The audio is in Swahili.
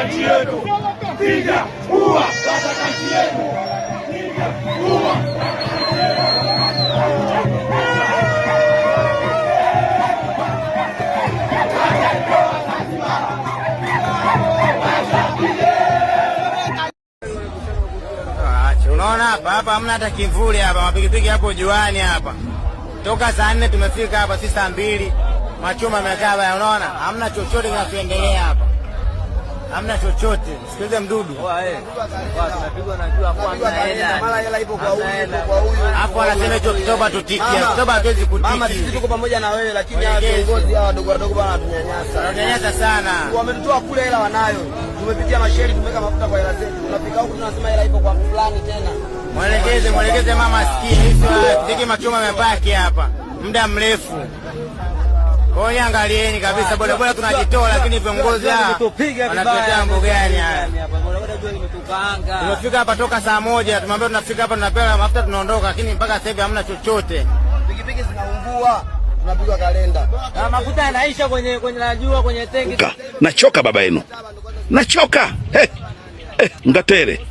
nchi yetu. Piga ua katika nchi yetu. Piga ua. Unaona hapa hamna hata kimvuli hapa, mapikipiki hapo juani hapa. Toka saa 4 tumefika hapa, si saa 2. Machuma yamekaa hapa, unaona? Hamna chochote kinachoendelea hapa. Hamna chochote. Sikilize mdudu. Tunapigwa na jua kwanza hela. Mara hela ipo kwa huyu. Hapo anasema hicho kitoba tutikia. Kitoba hatuwezi kutiki. Mama sisi tuko pamoja na wewe, lakini hawa viongozi hawa wadogo wadogo bwana wanatunyanyasa. Wanatunyanyasa sana. Wametutoa kule, hela wanayo. Tumepitia masheri, tumeweka mafuta kwa hela zetu. Tunafika huku tunasema hela ipo kwa fulani tena. Mwelekeze mama asikie. Hizo tiki machuma yamebaki hapa muda mrefu. Kwa hiyo angalieni kabisa, bodaboda tunajitoa, lakini viongozi wanatuletea mambo gani haya? Tumefika hapa toka saa 1, tumwambia tunafika hapa tunapewa mafuta tunaondoka, lakini mpaka sasa hivi hamna chochote. Pikipiki zinaungua, tunapigwa kalenda. Na mafuta yanaisha kwenye najua kwenye tenki. Nachoka baba yenu. Nachoka. Ngatere.